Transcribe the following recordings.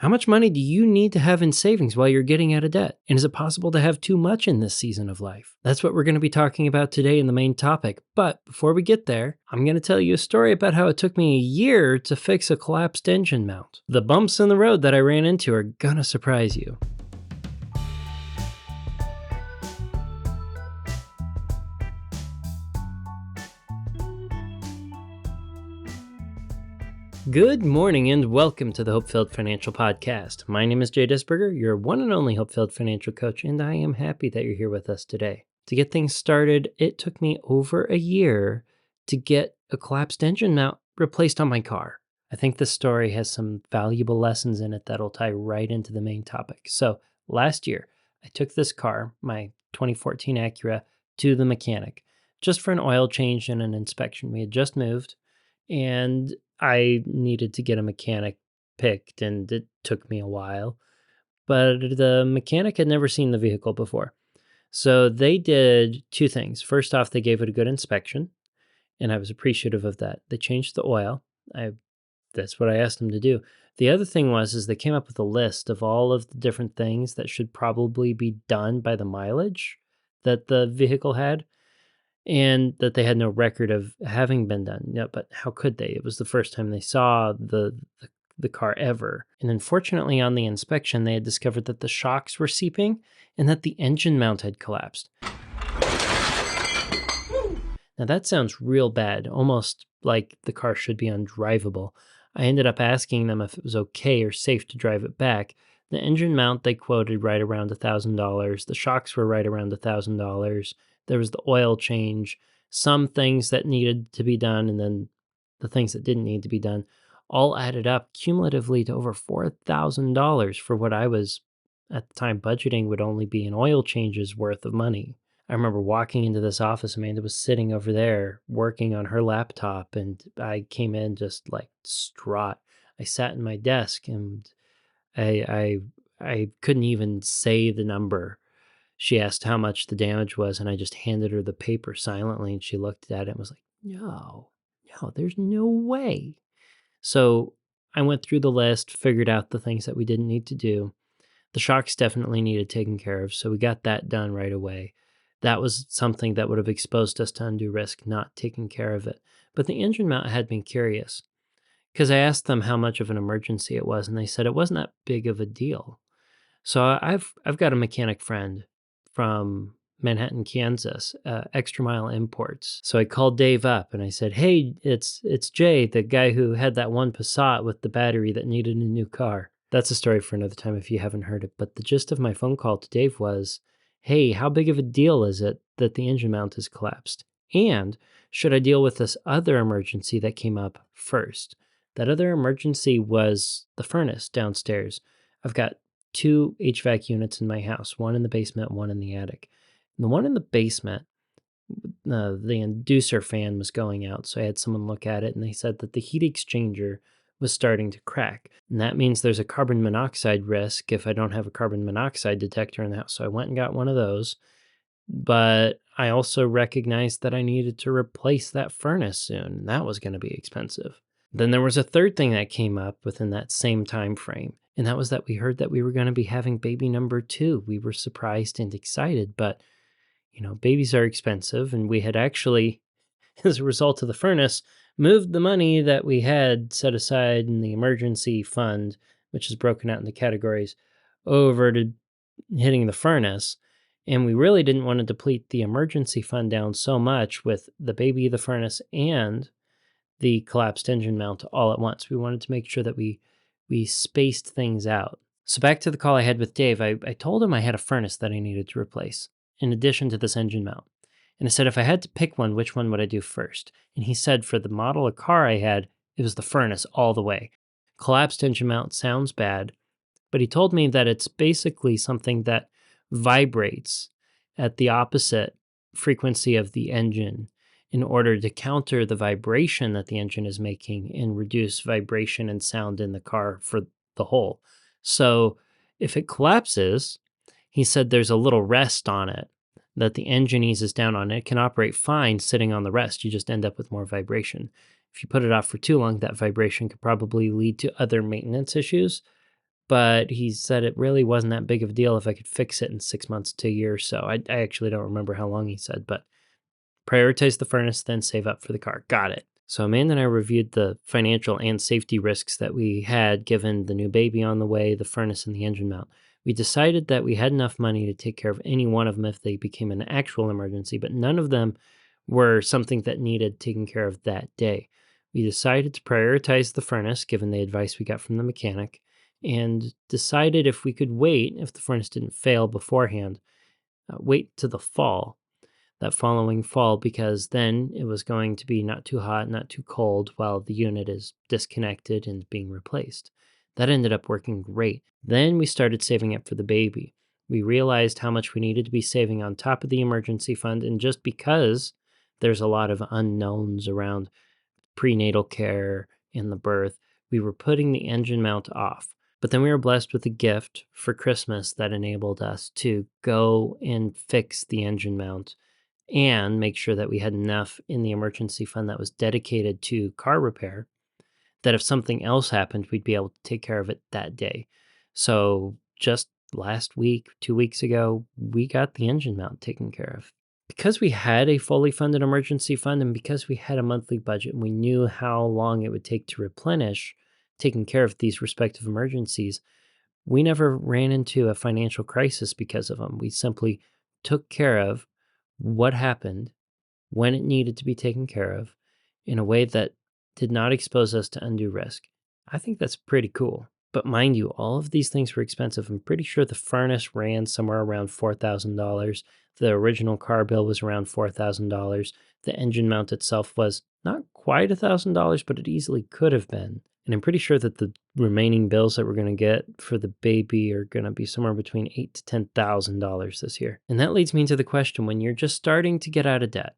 How much money do you need to have in savings while you're getting out of debt? And is it possible to have too much in this season of life? That's what we're going to be talking about today in the main topic. But before we get there, I'm going to tell you a story about how it took me a year to fix a collapsed engine mount. The bumps in the road that I ran into are going to surprise you. Good morning and welcome to the HopeFilled Financial Podcast. My name is Jay Disberger, your one and only HopeFilled Financial Coach, and I am happy that you're here with us today. To get things started, it took me over a year to get a collapsed engine mount replaced on my car. I think this story has some valuable lessons in it that'll tie right into the main topic. So last year, I took this car, my 2014 Acura, to the mechanic just for an oil change and an inspection. We had just moved, and I needed to get a mechanic picked, and it took me a while. But the mechanic had never seen the vehicle before. So they did two things. First off, they gave it a good inspection, and I was appreciative of that. They changed the oil. That's what I asked them to do. The other thing is they came up with a list of all of the different things that should probably be done by the mileage that the vehicle had, and that they had no record of having been done. Yeah, but how could they? It was the first time they saw the car ever. And unfortunately, on the inspection, they had discovered that the shocks were seeping and that the engine mount had collapsed. Now that sounds real bad, almost like the car should be undrivable. I ended up asking them if it was okay or safe to drive it back. The engine mount they quoted right around $1,000. The shocks were right around $1,000. There was the oil change, some things that needed to be done, and then the things that didn't need to be done, all added up cumulatively to over $4,000 for what I was at the time budgeting would only be an oil change's worth of money. I remember walking into this office, Amanda was sitting over there working on her laptop, and I came in just like distraught. I sat in my desk, and I couldn't even say the number. She asked how much the damage was, and I just handed her the paper silently, and she looked at it and was like, no, there's no way. So I went through the list, figured out the things that we didn't need to do. The shocks definitely needed taken care of, so we got that done right away. That was something that would have exposed us to undue risk, not taking care of it. But the engine mount had been curious, because I asked them how much of an emergency it was, and they said it wasn't that big of a deal. So I've got a mechanic friend from Manhattan, Kansas, Extra Mile Imports. So I called Dave up and I said, "Hey, it's Jay, the guy who had that one Passat with the battery that needed a new car." That's a story for another time if you haven't heard it. But the gist of my phone call to Dave was, "Hey, how big of a deal is it that the engine mount has collapsed? And should I deal with this other emergency that came up first?" That other emergency was the furnace downstairs. I've got two HVAC units in my house, one in the basement, one in the attic. And the one in the basement, the inducer fan was going out, so I had someone look at it, and they said that the heat exchanger was starting to crack. And that means there's a carbon monoxide risk if I don't have a carbon monoxide detector in the house. So I went and got one of those. But I also recognized that I needed to replace that furnace soon, and that was going to be expensive. Then there was a third thing that came up within that same time frame, and that was that we heard that we were going to be having baby number 2. We were surprised and excited, but babies are expensive, and we had actually, as a result of the furnace, moved the money that we had set aside in the emergency fund, which is broken out into categories, over to hitting the furnace. And we really didn't want to deplete the emergency fund down so much with the baby, the furnace, and the collapsed engine mount all at once. We wanted to make sure that we spaced things out. So back to the call I had with Dave, I told him I had a furnace that I needed to replace, in addition to this engine mount. And I said, if I had to pick one, which one would I do first? And he said for the model of car I had, it was the furnace all the way. Collapsed engine mount sounds bad, but he told me that it's basically something that vibrates at the opposite frequency of the engine in order to counter the vibration that the engine is making and reduce vibration and sound in the car for the whole. So if it collapses, he said there's a little rest on it that the engine eases down on. It can operate fine sitting on the rest. You just end up with more vibration. If you put it off for too long, that vibration could probably lead to other maintenance issues. but he said it really wasn't that big of a deal if I could fix it in 6 months to a year or so. I actually don't remember how long he said, but prioritize the furnace, then save up for the car. Got it. So Amanda and I reviewed the financial and safety risks that we had given the new baby on the way, the furnace, and the engine mount. We decided that we had enough money to take care of any one of them if they became an actual emergency, but none of them were something that needed taking care of that day. We decided to prioritize the furnace, given the advice we got from the mechanic, and decided if we could wait, if the furnace didn't fail beforehand, wait to the fall, that following fall, because then it was going to be not too hot, not too cold while the unit is disconnected and being replaced. That ended up working great. Then we started saving up for the baby. We realized how much we needed to be saving on top of the emergency fund, and just because there's a lot of unknowns around prenatal care and the birth, we were putting the engine mount off. But then we were blessed with a gift for Christmas that enabled us to go and fix the engine mount and make sure that we had enough in the emergency fund that was dedicated to car repair, that if something else happened, we'd be able to take care of it that day. So just last week, 2 weeks ago, we got the engine mount taken care of. Because we had a fully funded emergency fund and because we had a monthly budget and we knew how long it would take to replenish taking care of these respective emergencies, we never ran into a financial crisis because of them. We simply took care of what happened when it needed to be taken care of in a way that did not expose us to undue risk. I think that's pretty cool. But mind you, all of these things were expensive. I'm pretty sure the furnace ran somewhere around $4,000. The original car bill was around $4,000. The engine mount itself was not quite $1,000, but it easily could have been. And I'm pretty sure that the remaining bills that we're going to get for the baby are going to be somewhere between $8,000 to $10,000 this year. And that leads me to the question, when you're just starting to get out of debt,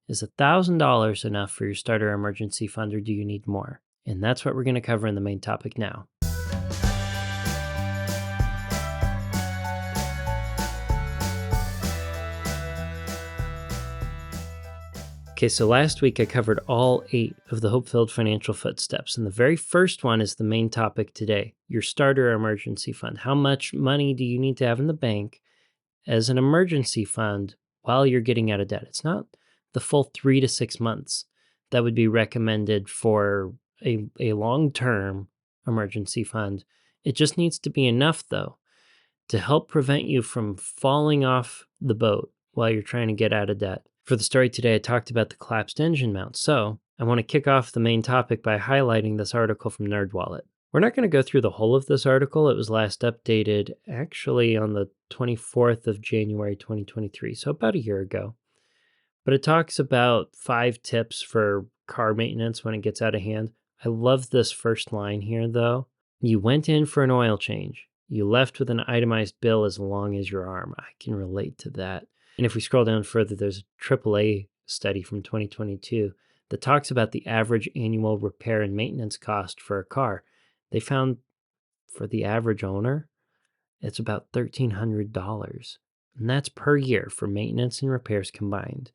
is $1,000 enough for your starter emergency fund, or do you need more? And that's what we're going to cover in the main topic now. Okay, so last week I covered all 8 of the HopeFilled Financial Footsteps, and the very first one is the main topic today, your starter emergency fund. How much money do you need to have in the bank as an emergency fund while you're getting out of debt? It's not the full 3 to 6 months that would be recommended for a long-term emergency fund. It just needs to be enough, though, to help prevent you from falling off the boat while you're trying to get out of debt. For the story today, I talked about the collapsed engine mount, so I want to kick off the main topic by highlighting this article from NerdWallet. We're not going to go through the whole of this article. It was last updated actually on the 24th of January 2023, so about a year ago. But it talks about 5 tips for car maintenance when it gets out of hand. I love this first line here, though. You went in for an oil change. You left with an itemized bill as long as your arm. I can relate to that. And if we scroll down further, there's a AAA study from 2022 that talks about the average annual repair and maintenance cost for a car. They found for the average owner, it's about $1,300. And that's per year for maintenance and repairs combined.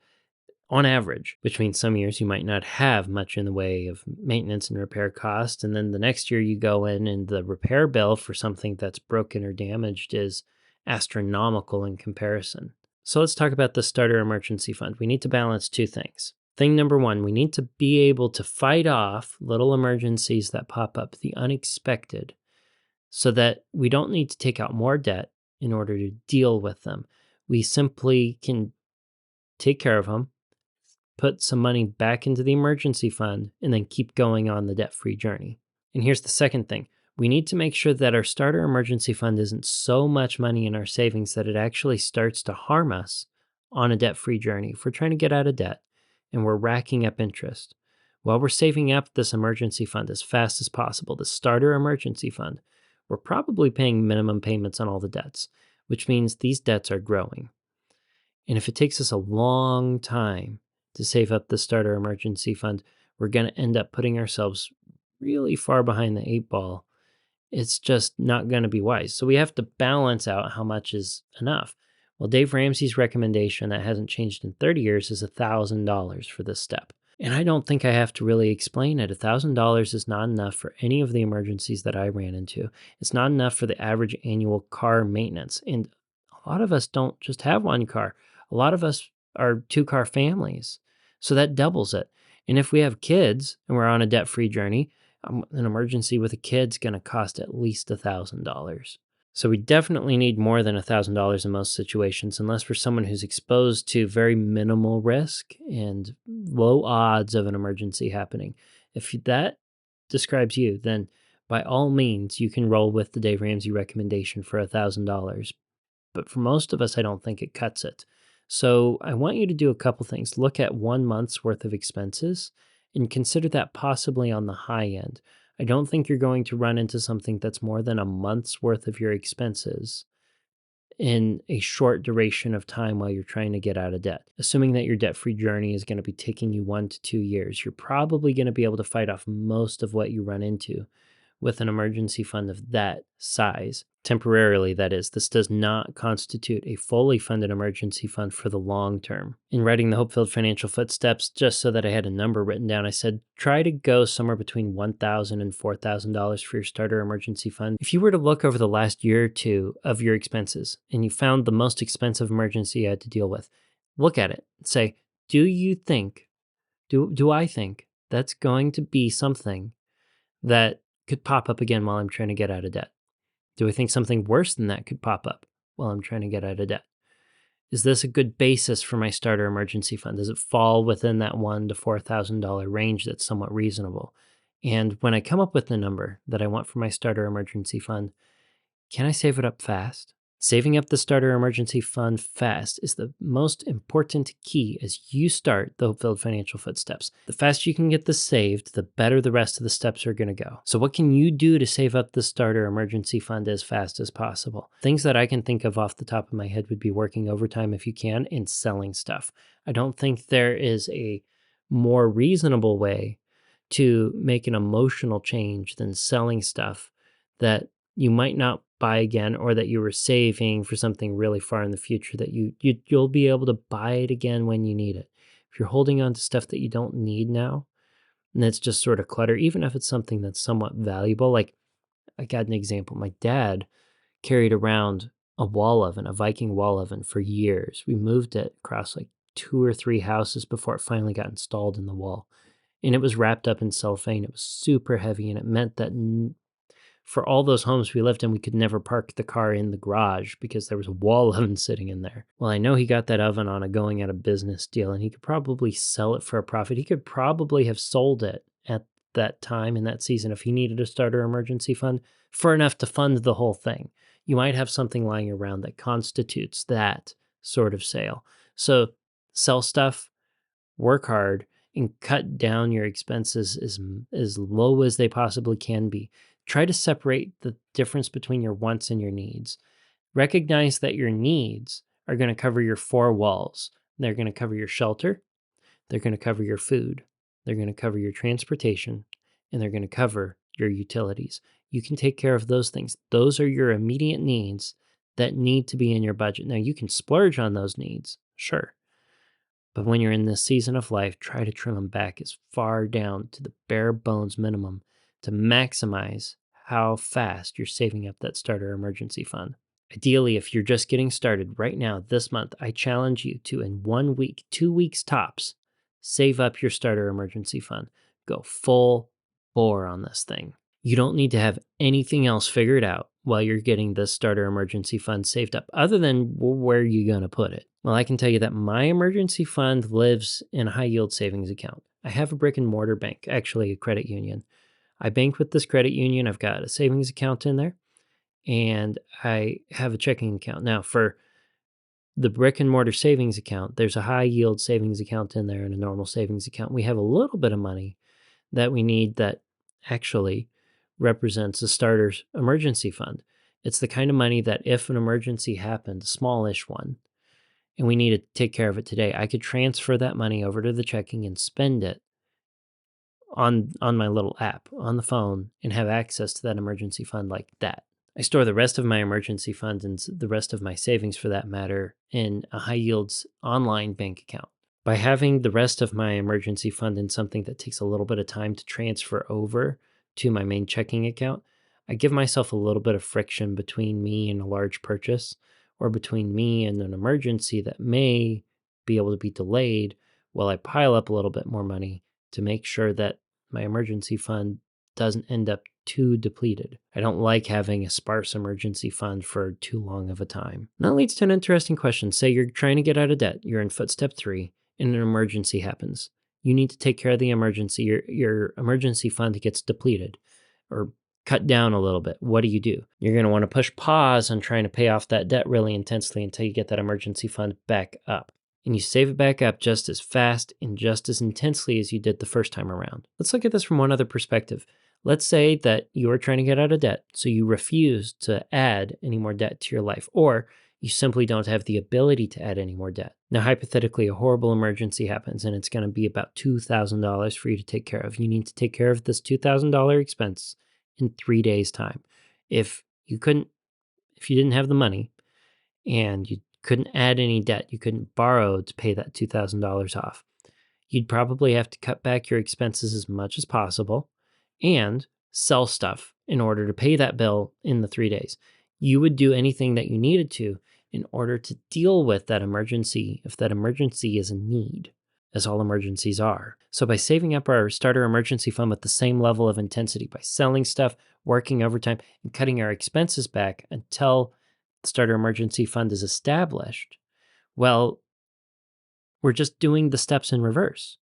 On average, which means some years you might not have much in the way of maintenance and repair costs. And then the next year you go in and the repair bill for something that's broken or damaged is astronomical in comparison. So let's talk about the starter emergency fund. We need to balance 2 things. Thing number 1, we need to be able to fight off little emergencies that pop up, the unexpected, so that we don't need to take out more debt in order to deal with them. We simply can take care of them, put some money back into the emergency fund, and then keep going on the debt-free journey. And here's the second thing. We need to make sure that our starter emergency fund isn't so much money in our savings that it actually starts to harm us on a debt-free journey. If we're trying to get out of debt and we're racking up interest, while we're saving up this emergency fund as fast as possible, the starter emergency fund, we're probably paying minimum payments on all the debts, which means these debts are growing. And if it takes us a long time to save up the starter emergency fund, we're going to end up putting ourselves really far behind the 8 ball. It's just not going to be wise. So we have to balance out how much is enough. Well, Dave Ramsey's recommendation that hasn't changed in 30 years is $1,000 for this step. And I don't think I have to really explain it. $1,000 is not enough for any of the emergencies that I ran into. It's not enough for the average annual car maintenance. And a lot of us don't just have one car. A lot of us are two-car families. So that doubles it. And if we have kids and we're on a debt-free journey, an emergency with a kid's going to cost at least $1,000. So we definitely need more than $1,000 in most situations, unless we're someone who's exposed to very minimal risk and low odds of an emergency happening. If that describes you, then by all means, you can roll with the Dave Ramsey recommendation for $1,000. But for most of us, I don't think it cuts it. So I want you to do a couple things. Look at 1 month's worth of expenses and consider that possibly on the high end. I don't think you're going to run into something that's more than a month's worth of your expenses in a short duration of time while you're trying to get out of debt. Assuming that your debt free journey is going to be taking you 1 to 2 years, you're probably going to be able to fight off most of what you run into with an emergency fund of that size. Temporarily, that is. This does not constitute a fully funded emergency fund for the long term. In writing the HopeFilled Financial Footsteps, just so that I had a number written down, I said, try to go somewhere between $1,000 and $4,000 for your starter emergency fund. If you were to look over the last year or two of your expenses and you found the most expensive emergency you had to deal with, look at it and say, do you think, do I think that's going to be something that could pop up again while I'm trying to get out of debt? Do I think something worse than that could pop up while I'm trying to get out of debt? Is this a good basis for my starter emergency fund? Does it fall within that $1,000 to $4,000 range that's somewhat reasonable? And when I come up with the number that I want for my starter emergency fund, can I save it up fast? Saving up the starter emergency fund fast is the most important key as you start the HopeFilled Financial Footsteps. The faster you can get this saved, the better the rest of the steps are going to go. So what can you do to save up the starter emergency fund as fast as possible? Things that I can think of off the top of my head would be working overtime if you can and selling stuff. I don't think there is a more reasonable way to make an emotional change than selling stuff that you might not buy again, or that you were saving for something really far in the future that you'll be able to buy it again when you need it. If you're holding on to stuff that you don't need now, and it's just sort of clutter, even if it's something that's somewhat valuable, like I got an example. My dad carried around a wall oven, a Viking wall oven for years. We moved it across like 2 or 3 houses before it finally got installed in the wall. And it was wrapped up in cellophane. It was super heavy, and it meant that for all those homes we lived in, we could never park the car in the garage because there was a wall oven sitting in there. Well, I know he got that oven on a going out of business deal, and he could probably sell it for a profit. He could probably have sold it at that time in that season if he needed a starter emergency fund for enough to fund the whole thing. You might have something lying around that constitutes that sort of sale. So sell stuff, work hard, and cut down your expenses as low as they possibly can be. Try to separate the difference between your wants and your needs. Recognize that your needs are going to cover your four walls. They're going to cover your shelter, they're going to cover your food, they're going to cover your transportation, and they're going to cover your utilities. You can take care of those things. Those are your immediate needs that need to be in your budget. Now, you can splurge on those needs, sure. But when you're in this season of life, try to trim them back as far down to the bare bones minimum to maximize how fast you're saving up that starter emergency fund. Ideally, if you're just getting started right now, this month, I challenge you to, in 1 week, 2 weeks tops, save up your starter emergency fund. Go full bore on this thing. You don't need to have anything else figured out while you're getting this starter emergency fund saved up, other than where you're going to put it. Well, I can tell you that my emergency fund lives in a high yield savings account. I have a brick and mortar bank, actually a credit union. I bank with this credit union. I've got a savings account in there, and I have a checking account. Now, for the brick and mortar savings account, there's a high yield savings account in there and a normal savings account. We have a little bit of money that we need that actually represents a starter's emergency fund. It's the kind of money that if an emergency happened, a smallish one, and we need to take care of it today, I could transfer that money over to the checking and spend it on my little app on the phone and have access to that emergency fund like that. I store the rest of my emergency fund and the rest of my savings, for that matter, in a high yields online bank account. By having the rest of my emergency fund in something that takes a little bit of time to transfer over to my main checking account, I give myself a little bit of friction between me and a large purchase, or between me and an emergency that may be able to be delayed while I pile up a little bit more money to make sure that my emergency fund doesn't end up too depleted. I don't like having a sparse emergency fund for too long of a time. And that leads to an interesting question. Say you're trying to get out of debt, you're in footstep 3, and an emergency happens. You need to take care of the emergency. Your emergency fund gets depleted or cut down a little bit. What do? You're going to want to push pause on trying to pay off that debt really intensely until you get that emergency fund back up. And you save it back up just as fast and just as intensely as you did the first time around. Let's look at this from one other perspective. Let's say that you are trying to get out of debt, so you refuse to add any more debt to your life, or you simply don't have the ability to add any more debt. Now, hypothetically, a horrible emergency happens, and it's going to be about $2,000 for you to take care of. You need to take care of this $2,000 expense in 3 days' time. If you didn't have the money and you couldn't add any debt, you couldn't borrow to pay that $2,000 off, you'd probably have to cut back your expenses as much as possible and sell stuff in order to pay that bill in the 3 days. You would do anything that you needed to in order to deal with that emergency, if that emergency is a need, as all emergencies are. So by saving up our starter emergency fund with the same level of intensity, by selling stuff, working overtime, and cutting our expenses back until the starter emergency fund is established, well, we're just doing the steps in reverse.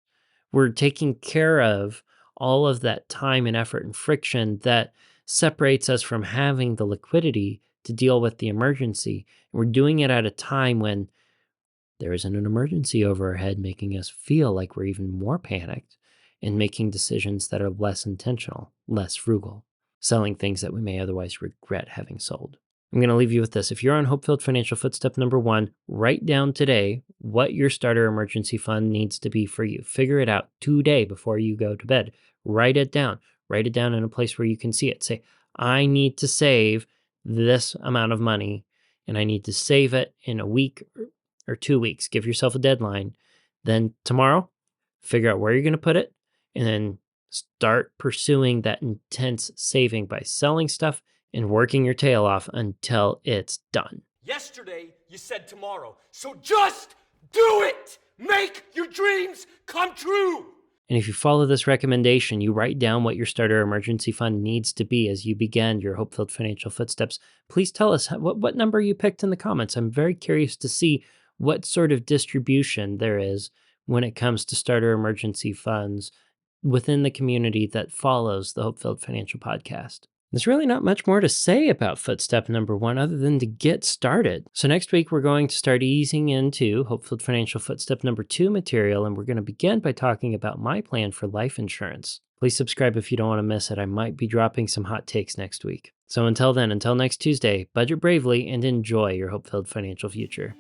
We're taking care of all of that time and effort and friction that separates us from having the liquidity to deal with the emergency. We're doing it at a time when there isn't an emergency over our head, making us feel like we're even more panicked and making decisions that are less intentional, less frugal, selling things that we may otherwise regret having sold. I'm going to leave you with this. If you're on HopeFilled Financial Footstep number 1, write down today what your starter emergency fund needs to be for you. Figure it out today before you go to bed. Write it down. Write it down in a place where you can see it. Say, I need to save this amount of money, and I need to save it in a week or 2 weeks. Give yourself a deadline. Then tomorrow, figure out where you're going to put it, and then start pursuing that intense saving by selling stuff and working your tail off until it's done. Yesterday, you said tomorrow. So just do it! Make your dreams come true! And if you follow this recommendation, you write down what your starter emergency fund needs to be as you begin your HopeFilled Financial Footsteps. Please tell us what number you picked in the comments. I'm very curious to see what sort of distribution there is when it comes to starter emergency funds within the community that follows the HopeFilled Financial Podcast. There's really not much more to say about footstep number 1 other than to get started. So next week, we're going to start easing into HopeFilled Financial Footstep number 2 material, and we're going to begin by talking about my plan for life insurance. Please subscribe if you don't want to miss it. I might be dropping some hot takes next week. So until then, until next Tuesday, budget bravely and enjoy your HopeFilled Financial Future.